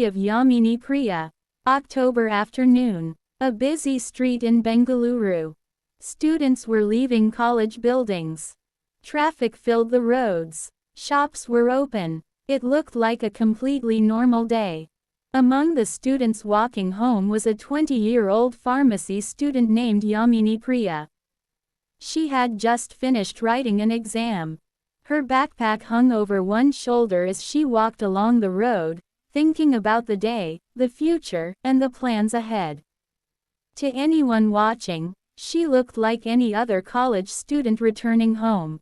story of Yamini Priya. October afternoon. A busy street in Bengaluru. Students were leaving college buildings. Traffic filled the roads. Shops were open. It looked like a completely normal day. Among the students walking home was a 20-year-old pharmacy student named Yamini Priya. She had just finished writing an exam. Her backpack hung over one shoulder as she walked along the road, thinking about the day, the future, and the plans ahead. To anyone watching, she looked like any other college student returning home.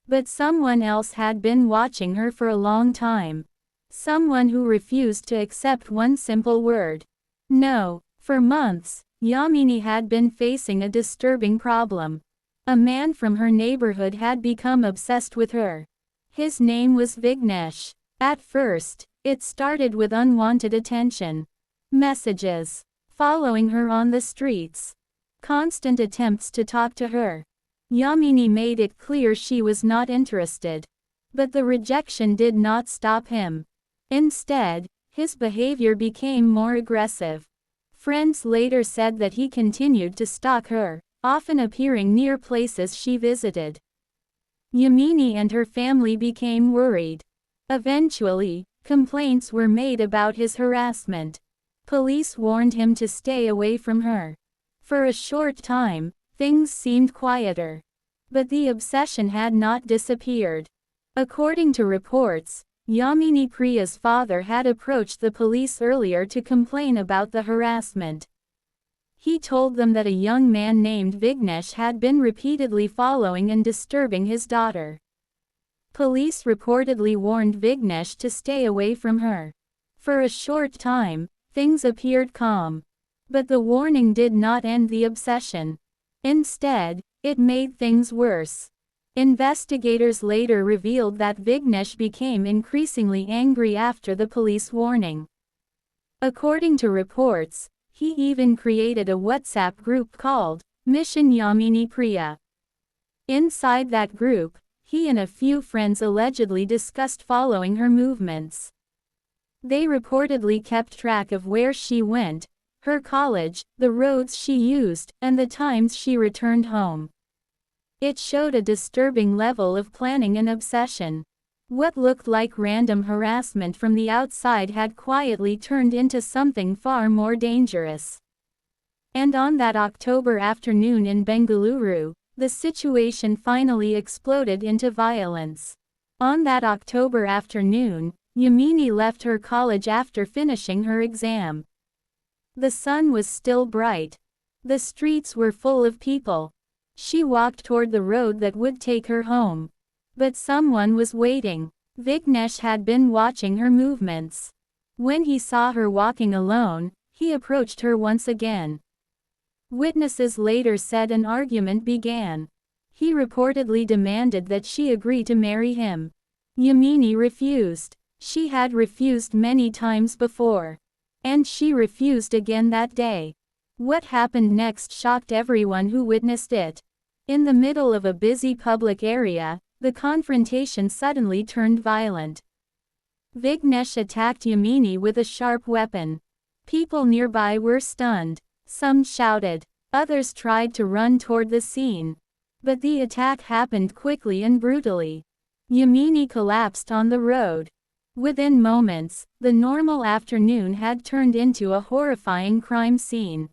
But someone else had been watching her for a long time. Someone who refused to accept one simple word. No. For months, Yamini had been facing a disturbing problem. A man from her neighborhood had become obsessed with her. His name was Vignesh. At first, it started with unwanted attention. Messages. Following her on the streets. Constant attempts to talk to her. Yamini made it clear she was not interested. But the rejection did not stop him. Instead, his behavior became more aggressive. Friends later said that he continued to stalk her, often appearing near places she visited. Yamini and her family became worried. Eventually, complaints were made about his harassment. Police warned him to stay away from her. For a short time, things seemed quieter. But the obsession had not disappeared. According to reports, Yamini Priya's father had approached the police earlier to complain about the harassment. He told them that a young man named Vignesh had been repeatedly following and disturbing his daughter. Police reportedly warned Vignesh to stay away from her. For a short time, things appeared calm. But the warning did not end the obsession. Instead, it made things worse. Investigators later revealed that Vignesh became increasingly angry after the police warning. According to reports, he even created a WhatsApp group called Mission Yamini Priya. Inside that group, he and a few friends allegedly discussed following her movements. They reportedly kept track of where she went, her college, the roads she used, and the times she returned home. It showed a disturbing level of planning and obsession. What looked like random harassment from the outside had quietly turned into something far more dangerous. And on that October afternoon in Bengaluru, the situation finally exploded into violence. On that October afternoon, Yamini left her college after finishing her exam. The sun was still bright. The streets were full of people. She walked toward the road that would take her home. But someone was waiting. Vignesh had been watching her movements. When he saw her walking alone, he approached her once again. Witnesses later said an argument began. He reportedly demanded that she agree to marry him. Yamini refused. She had refused many times before. And she refused again that day. What happened next shocked everyone who witnessed it. In the middle of a busy public area, the confrontation suddenly turned violent. Vignesh attacked Yamini with a sharp weapon. People nearby were stunned. Some shouted. Others tried to run toward the scene. But the attack happened quickly and brutally. Yamini collapsed on the road. Within moments, the normal afternoon had turned into a horrifying crime scene.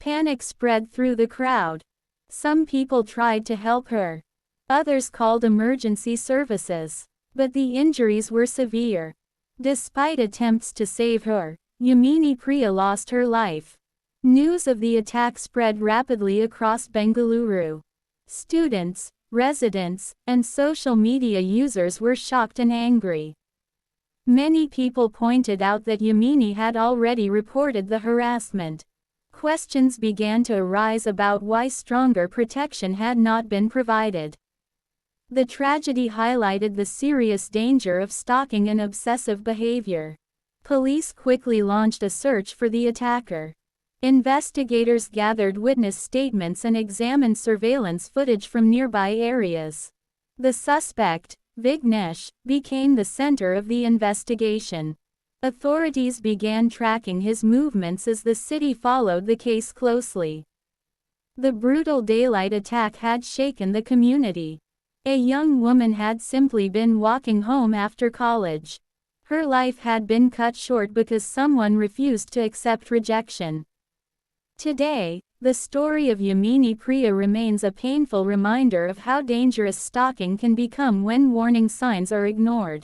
Panic spread through the crowd. Some people tried to help her. Others called emergency services. But the injuries were severe. Despite attempts to save her, Yamini Priya lost her life. News of the attack spread rapidly across Bengaluru. Students, residents, and social media users were shocked and angry. Many people pointed out that Yamini had already reported the harassment. Questions began to arise about why stronger protection had not been provided. The tragedy highlighted the serious danger of stalking and obsessive behavior. Police quickly launched a search for the attacker. Investigators gathered witness statements and examined surveillance footage from nearby areas. The suspect, Vignesh, became the center of the investigation. Authorities began tracking his movements as the city followed the case closely. The brutal daylight attack had shaken the community. A young woman had simply been walking home after college. Her life had been cut short because someone refused to accept rejection. Today, the story of Yamini Priya remains a painful reminder of how dangerous stalking can become when warning signs are ignored.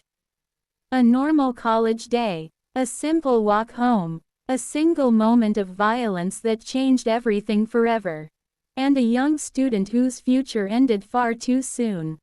A normal college day, a simple walk home, a single moment of violence that changed everything forever. And a young student whose future ended far too soon.